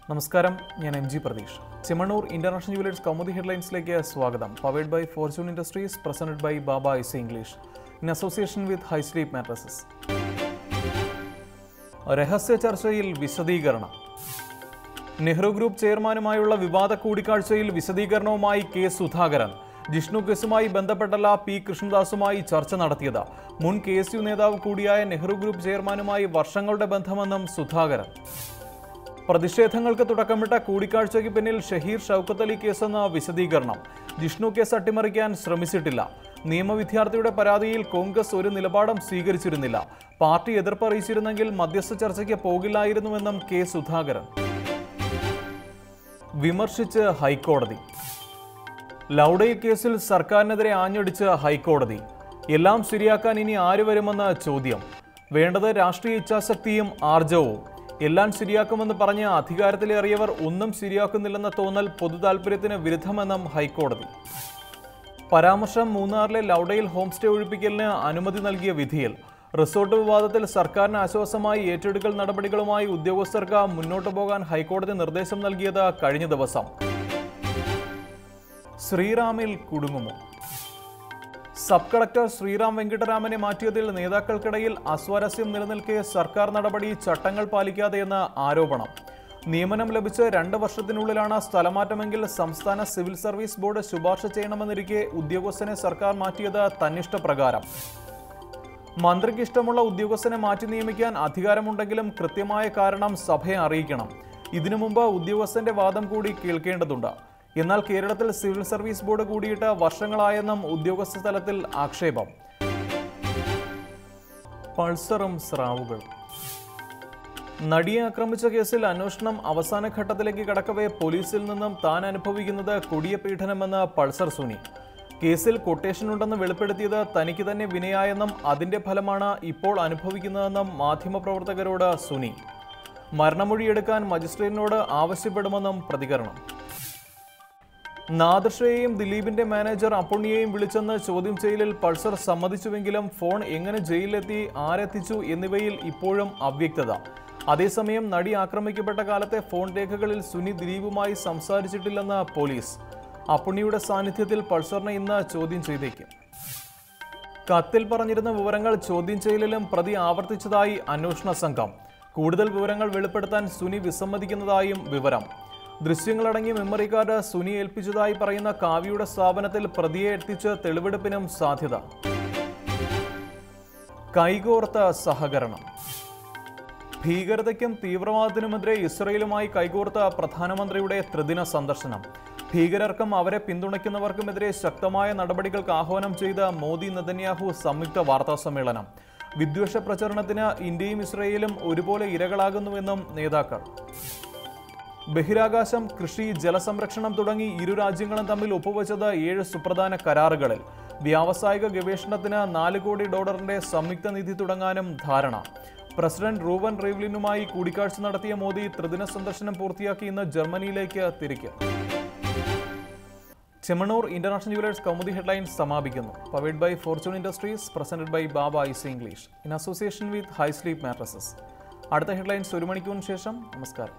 നമസ്കാരം, ഞാൻ M G Pratheesh. Chemmannur international jewellers Kaumudi ഹെഡ്ലൈൻസിലേക്ക് സ്വാഗതം. Powered by fortune industries, presented by Baba IC English in association with high sleep mattresses. രഹസ്യ ചർച്ചയിൽ വിശദീകരണം. നെഹ്റു ഗ്രൂപ്പ് ചെയർമാനുമായുള്ള വിവാദ കൂടിക്കാഴ്ചയിൽ വിശദീകരണവുമായി കെ സുധാകരൻ. ജിഷ്ണു കേസുമായി ബന്ധപ്പെട്ടല്ല പി കൃഷ്ണദാസുമായി ചർച്ച നടത്തിയത്. മുൻ KSU നേതാവ് കൂടിയായ നെഹ്റു ഗ്രൂപ്പ് ചെയർമാനുമായി വർഷങ്ങളുടെ ബന്ധമെന്നും സുധാകരൻ. പ്രതിഷേധങ്ങൾക്ക് തുടക്കമിട്ട കൂടിക്കാഴ്ചയ്ക്ക് പിന്നിൽ ഷഹീർ ഷൗക്കത്ത് അലി കേസെന്ന വിശദീകരണം. ജിഷ്ണു കേസ് അട്ടിമറിക്കാൻ ശ്രമിച്ചിട്ടില്ല. നിയമവിദ്യാർത്ഥിയുടെ പരാതിയിൽ കോൺഗ്രസ് ഒരു നിലപാടും സ്വീകരിച്ചിരുന്നില്ല. പാർട്ടി എതിർപ്പ് അറിയിച്ചിരുന്നെങ്കിൽ മധ്യസ്ഥ ചർച്ചയ്ക്ക് പോകില്ലായിരുന്നുവെന്നും കെ സുധാകരൻ. വിമർശിച്ച് ഹൈക്കോടതി. ലൗഡയിൽ കേസിൽ സർക്കാരിനെതിരെ ആഞ്ഞടിച്ച് ഹൈക്കോടതി. എല്ലാം ശരിയാക്കാൻ ഇനി ആര് വരുമെന്ന് ചോദ്യം. വേണ്ടത് രാഷ്ട്രീയ ഇച്ഛാശക്തിയും ആർജവവും. എല്ലാം ശരിയാക്കുമെന്ന് പറഞ്ഞ് അധികാരത്തിലേറിയവർ ഒന്നും ശരിയാക്കുന്നില്ലെന്ന തോന്നൽ പൊതുതാൽപര്യത്തിന് വിരുദ്ധമെന്നും ഹൈക്കോടതി. പരാമർശം മൂന്നാറിലെ ലൗഡയിൽ ഹോം സ്റ്റേ ഒഴിപ്പിക്കലിന് അനുമതി നൽകിയ വിധിയിൽ. റിസോർട്ട് വിവാദത്തിൽ സർക്കാരിന് ആശ്വാസമായി ഏറ്റെടുക്കൽ നടപടികളുമായി ഉദ്യോഗസ്ഥർക്ക് മുന്നോട്ടു പോകാൻ ഹൈക്കോടതി നിർദ്ദേശം നൽകിയത് കഴിഞ്ഞ ദിവസം. ശ്രീറാമിൽ കുടുങ്ങുമോ? സബ് കളക്ടർ ശ്രീറാം വെങ്കിട്ടരാമനെ മാറ്റിയതിൽ നേതാക്കൾക്കിടയിൽ അസ്വാരസ്യം നിലനിൽക്കെ സർക്കാർ നടപടി ചട്ടങ്ങൾ പാലിക്കാതെയെന്ന് ആരോപണം. നിയമനം ലഭിച്ച് 2 വർഷത്തിനുള്ളിലാണ് സ്ഥലമാറ്റമെങ്കിൽ സംസ്ഥാന സിവിൽ സർവീസ് ബോർഡ് ശുപാർശ ചെയ്യണമെന്നിരിക്കെ ഉദ്യോഗസ്ഥനെ സർക്കാർ മാറ്റിയത് തന്നിഷ്ടപ്രകാരം. മന്ത്രിക്ക് ഇഷ്ടമുള്ള ഉദ്യോഗസ്ഥനെ മാറ്റി നിയമിക്കാൻ അധികാരമുണ്ടെങ്കിലും കൃത്യമായ കാരണം സഭയെ അറിയിക്കണം. ഇതിനു മുമ്പ് ഉദ്യോഗസ്ഥന്റെ വാദം കൂടി കേൾക്കേണ്ടതുണ്ട്. എന്നാൽ കേരളത്തിൽ സിവിൽ സർവീസ് ബോർഡ് കൂടിയിട്ട് വർഷങ്ങളായെന്നും ഉദ്യോഗസ്ഥ തലത്തിൽ ആക്ഷേപം. പൾസറും സ്രാവുകളും. നടിയെ ആക്രമിച്ച കേസിൽ അന്വേഷണം അവസാന ഘട്ടത്തിലേക്ക് കടക്കവേ പോലീസിൽ നിന്നും താൻ അനുഭവിക്കുന്നത് കൊടിയ പീഡനമെന്ന് പൾസർ സുനി. കേസിൽ കൊട്ടേഷനുണ്ടെന്ന് വെളിപ്പെടുത്തിയത് തനിക്ക് തന്നെ വിനയായെന്നും അതിന്റെ ഫലമാണ് ഇപ്പോൾ അനുഭവിക്കുന്നതെന്നും മാധ്യമപ്രവർത്തകരോട് സുനി. മരണമൊഴിയെടുക്കാൻ മജിസ്ട്രേറ്റിനോട് ആവശ്യപ്പെടുമെന്നും പ്രതികരണം. നാദർഷയെയും ദിലീപിന്റെ മാനേജർ അപ്പുണ്ണിയെയും വിളിച്ചെന്ന് ചോദ്യം ചെയ്യലിൽ പൾസർ സമ്മതിച്ചുവെങ്കിലും ഫോൺ എങ്ങനെ ജയിലിലെത്തി, ആരെത്തിച്ചു എന്നിവയിൽ ഇപ്പോഴും അവ്യക്തത. അതേസമയം നടി ആക്രമിക്കപ്പെട്ട കാലത്തെ ഫോൺ രേഖകളിൽ സുനി ദിലീപുമായി സംസാരിച്ചിട്ടില്ലെന്ന് പോലീസ്. അപ്പുണ്ണിയുടെ സാന്നിധ്യത്തിൽ പൾസറിനെ ഇന്ന് ചോദ്യം ചെയ്തേക്കും. കത്തിൽ പറഞ്ഞിരുന്ന വിവരങ്ങൾ ചോദ്യം ചെയ്യലിലും പ്രതി ആവർത്തിച്ചതായി അന്വേഷണ സംഘം. കൂടുതൽ വിവരങ്ങൾ വെളിപ്പെടുത്താൻ സുനി വിസമ്മതിക്കുന്നതായും വിവരം. ദൃശ്യങ്ങളടങ്ങിയ മെമ്മറി കാർഡ് സുനി ഏൽപ്പിച്ചതായി പറയുന്ന കാവ്യയുടെ സ്ഥാപനത്തിൽ പ്രതിയെ എത്തിച്ച് തെളിവെടുപ്പിനും സാധ്യത. കൈകോർത്ത സഹകരണം. ഭീകരതയ്ക്കും തീവ്രവാദത്തിനുമെതിരെ ഇസ്രയേലുമായി കൈകോർത്ത പ്രധാനമന്ത്രിയുടെ ത്രിദിന സന്ദർശനം. ഭീകരർക്കും അവരെ പിന്തുണയ്ക്കുന്നവർക്കുമെതിരെ ശക്തമായ നടപടികൾക്ക് ആഹ്വാനം ചെയ്ത മോദി നെതന്യാഹു സംയുക്ത വാർത്താ സമ്മേളനം. വിദ്വേഷ പ്രചരണത്തിന് ഇന്ത്യയും ഇസ്രയേലും ഒരുപോലെ ഇരകളാകുന്നുവെന്നും നേതാക്കൾ. ബഹിരാകാശം, കൃഷി, ജലസംരക്ഷണം തുടങ്ങി ഇരു രാജ്യങ്ങളും തമ്മിൽ ഒപ്പുവെച്ചത് 7 സുപ്രധാന കരാറുകളിൽ. വ്യാവസായിക ഗവേഷണത്തിന് $4 കോടി സംയുക്ത നിധി തുടങ്ങാനും ധാരണ. പ്രസിഡന്റ് റൂവൻ റീവ്ലിനുമായി കൂടിക്കാഴ്ച നടത്തിയ മോദി ത്രിദിന സന്ദർശനം പൂർത്തിയാക്കി ഇന്ന് ജർമ്മനിയിലേക്ക് തിരിക്കും. Chemmannur international jewellers Kaumudi headlines സമാപിക്കുന്നു. Powered by fortune industries, presented by Baba IC English in association with high sleep mattresses. അടുത്ത ഹെഡ്ലൈൻസ് 1 മണിക്കൂറിന് ശേഷം. നമസ്കാരം.